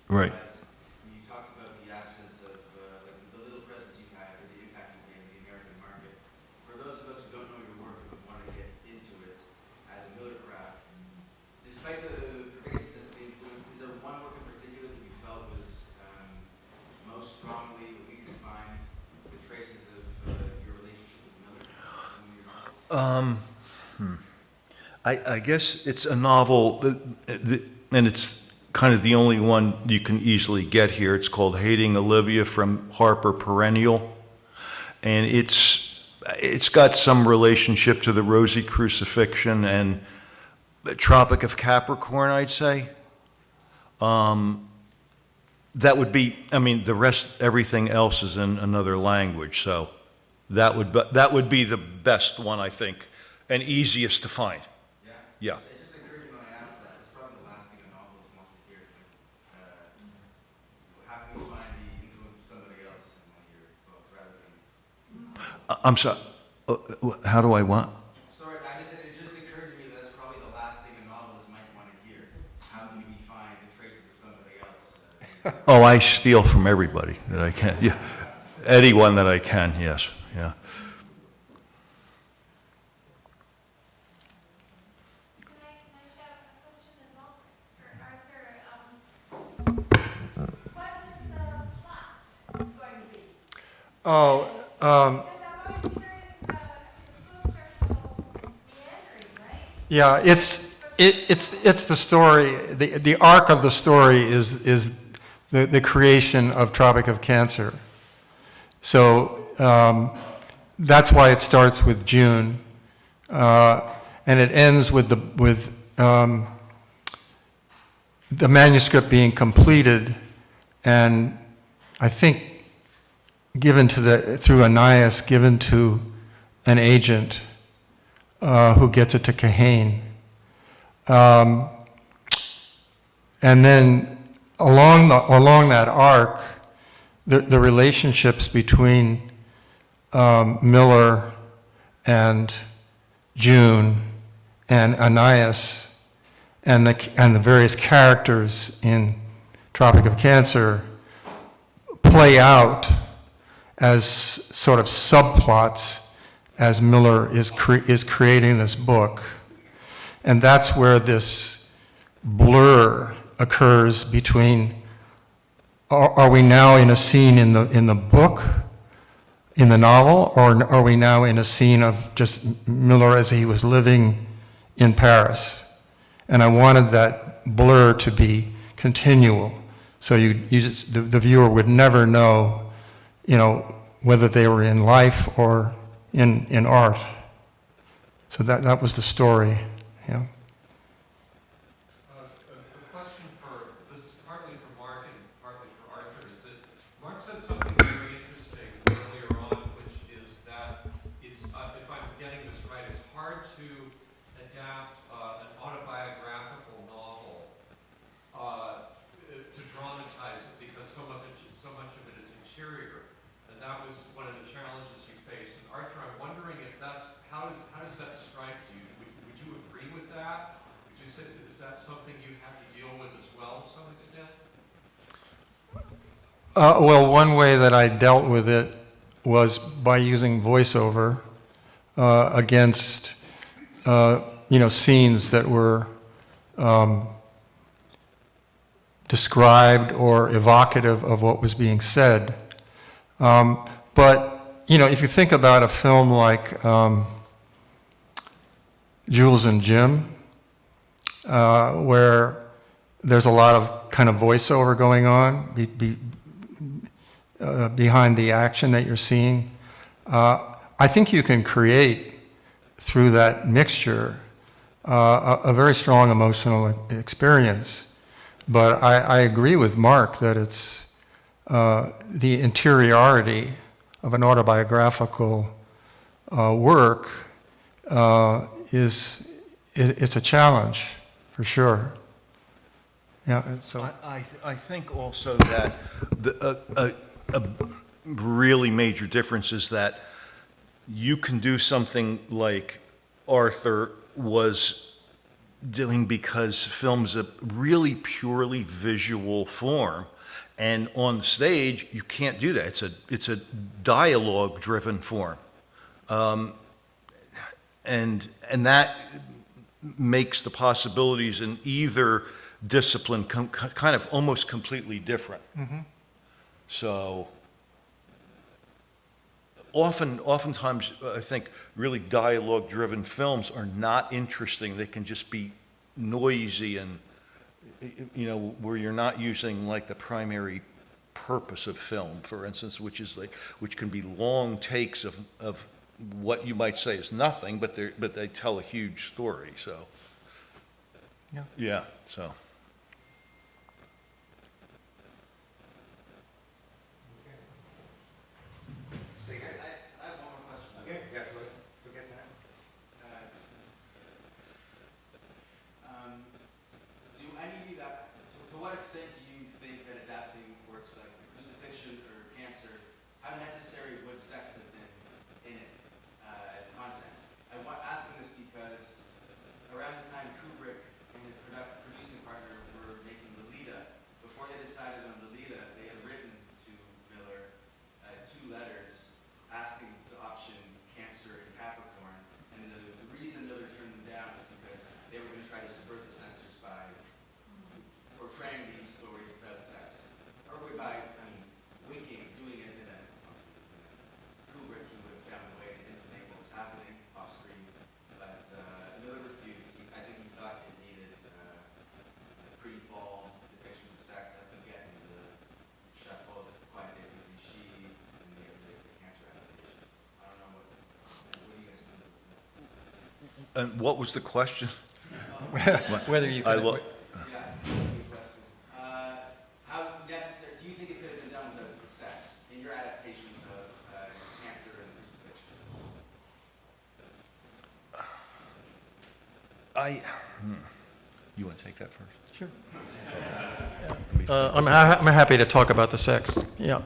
Right. But you talked about the absence of the little presence you had or the impact you made in the American market. For those of us who don't know your work and want to get into it as a Miller craft, despite the pervasiveness of the influence, is there one work in particular that you felt was most strongly that we could find the traces of your relationship with Miller in your novels? I guess it's a novel, and it's kind of the only one you can easily get here. It's called Hating Olivia from Harper Perennial, and it's got some relationship to the Rosy Crucifixion and the Tropic of Capricorn, I'd say. That would be, I mean, the rest, everything else is in another language, so that would be the best one, I think, and easiest to find. Yeah. It just occurred to me when I asked that. It's probably the last thing a novelist wants to hear. How can we find the influence of somebody else in one of your books rather than... I'm sorry, how do I what? Sorry, I just said it just occurred to me that that's probably the last thing a novelist might want to hear. How can we find the traces of somebody else? Oh, I steal from everybody that I can, yeah. Anyone that I can, yes, yeah. Oh, yeah, it's the story. The arc of the story is the creation of Tropic of Cancer. So that's why it starts with June, and it ends with the manuscript being completed, and I think given to through Anais, given to an agent who gets it to Kahane. And then along that arc, the relationships between Miller and June and Anais and the various characters in Tropic of Cancer play out as sort of subplots as Miller is creating this book. And that's where this blur occurs between, are we now in a scene in the book, in the novel, or are we now in a scene of just Miller as he was living in Paris? And I wanted that blur to be continual, so the viewer would never know, whether they were in life or in art. So that was the story, yeah. A question this is partly for Mark and partly for Arthur, is that Mark said something very interesting earlier on, which is that it's, if I'm getting this right, it's hard to adapt an autobiographical novel to dramatize it because so much of it is interior. And that was one of the challenges you faced. And Arthur, I'm wondering if how does that strike you? Would you agree with that? Would you say, is that something you have to deal with as well to some extent? Well, one way that I dealt with it was by using voiceover against, scenes that were described or evocative of what was being said. But, if you think about a film like Jules and Jim, where there's a lot of kind of voiceover going on behind the action that you're seeing, I think you can create, through that mixture, a very strong emotional experience. But I agree with Mark that it's the interiority of an autobiographical work it's a challenge, for sure. Yeah. So I think also that a really major difference is that you can do something like Arthur was doing because film's a really purely visual form. And on stage, you can't do that. It's a dialogue-driven form. And that makes the possibilities in either discipline kind of almost completely different. So oftentimes, I think really dialogue-driven films are not interesting. They can just be noisy and, you know, where you're not using like the primary purpose of film, for instance, which can be long takes of what you might say is nothing, but they tell a huge story. So yeah. So. I have one more question. Okay, yeah, go ahead. Forget that. Do any of you to what extent do you think that adapting works like crucifixion or cancer, how necessary would sex have been in it as content? I'm asking this because around the time Kubrick and his producing partner were making Lolita, before they decided on Lolita, they had written to Miller 2 letters asking to option Cancer and Capricorn, and the reason Miller turned them down is because they were going to try to subvert the censors by portraying these stories without sex, or by, winking, doing it in a, obviously, Kubrick, he would have found a way to intimate what was happening off screen, but Miller refused. I think he thought it needed pretty fall depictions of sex that we get in the Chapeau's Quiet Days of Vichy and the cancer applications. I don't know what do you guys think? And what was the question? Whether you I can, lo- Yeah, good question. How necessary, do you think it could have been done with sex in your adaptations of cancer and crucifixion? You want to take that first? sure. Let me think. I'm happy to talk about the sex, yeah.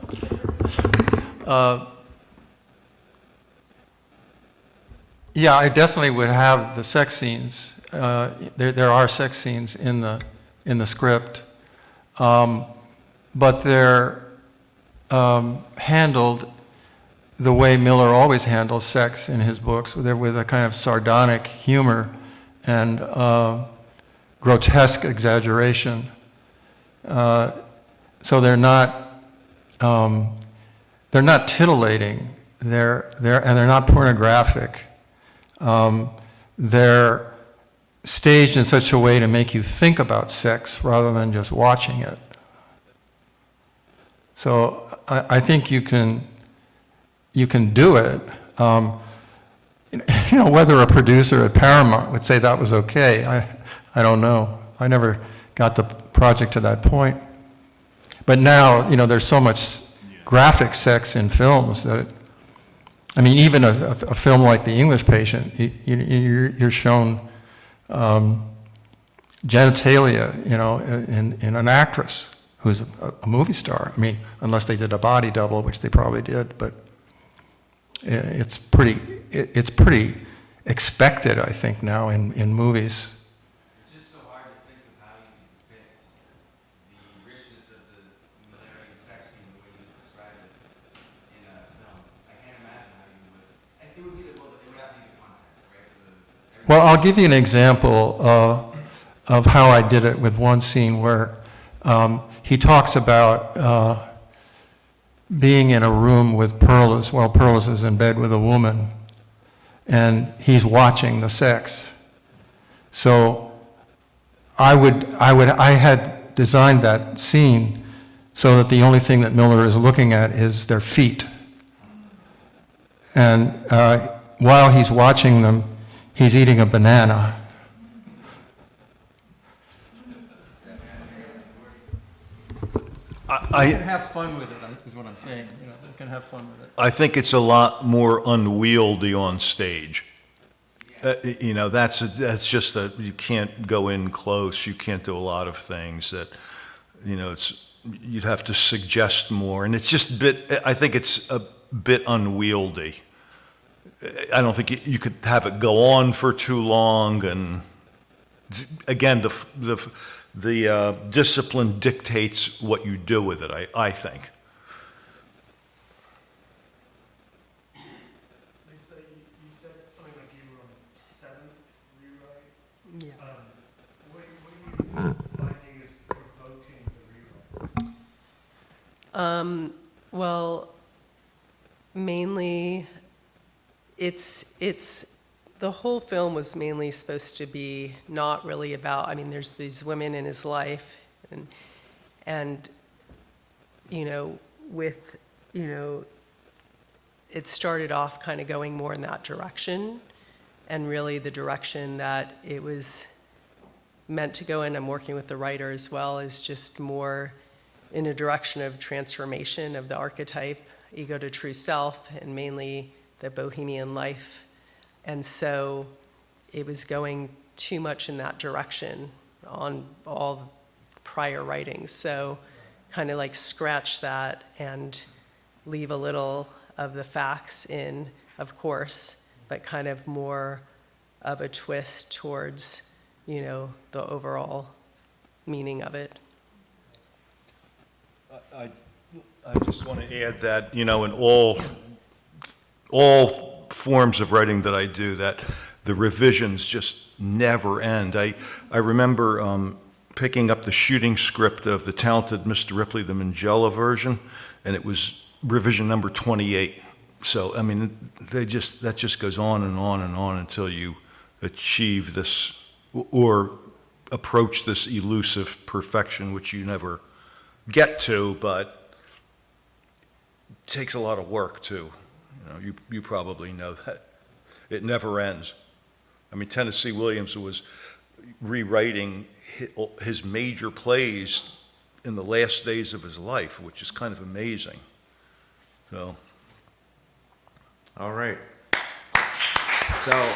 Yeah, I definitely would have the sex scenes. There are sex scenes in the script, but they're handled the way Miller always handles sex in his books, with a kind of sardonic humor and grotesque exaggeration. So they're not titillating. They're not pornographic. They're staged in such a way to make you think about sex rather than just watching it. So I think you can do it. Whether a producer at Paramount would say that was okay, I don't know. I never got the project to that point. But now, there's so much graphic sex in films that even a film like The English Patient, you're shown genitalia, in an actress who's a movie star. Unless they did a body double, which they probably did, but it's pretty expected, I think, now in movies. It's just so hard to think of how you can depict the richness of the Millerian sex scene the way you described it in a film. I can't imagine how you would. And it would have to be the context, right? Well, I'll give you an example of how I did it with one scene where he talks about being in a room with Perlis while Perlis is in bed with a woman, and he's watching the sex. So I had designed that scene so that the only thing that Miller is looking at is their feet. And while he's watching them, he's eating a banana. You can have fun with it, is what I'm saying. You can have fun with it. I think it's a lot more unwieldy on stage. That's just you can't go in close. You can't do a lot of things that, you'd have to suggest more. And it's just I think it's a bit unwieldy. I don't think you could have it go on for too long, and Again, the discipline dictates what you do with it, I think. Lisa, you said something like you were on the seventh rewrite. Yeah. What are you finding is provoking the rewrites? Well, mainly, it's, the whole film was mainly supposed to be not really about, I mean, there's these women in his life, and, you know, with, you know, it started off kind of going more in that direction, and really the direction that it was meant to go in, I'm working with the writer as well, is just more in a direction of transformation of the archetype, ego to true self, and mainly the bohemian life. And so it was going too much in that direction on all the prior writings. So kind of like scratch that and leave a little of the facts in, of course, but kind of more of a twist towards, you know, the overall meaning of it. I just want to add that, you know, in all forms of writing that I do, that the revisions just never end. I remember picking up the shooting script of The Talented Mr. Ripley, the Minghella version, and it was revision number 28. So, I mean, that just goes on and on and on until you achieve this or approach this elusive perfection, which you never get to, but it takes a lot of work too. You know, you probably know that. It never ends. I mean, Tennessee Williams was rewriting his major plays in the last days of his life, which is kind of amazing. So. All right. So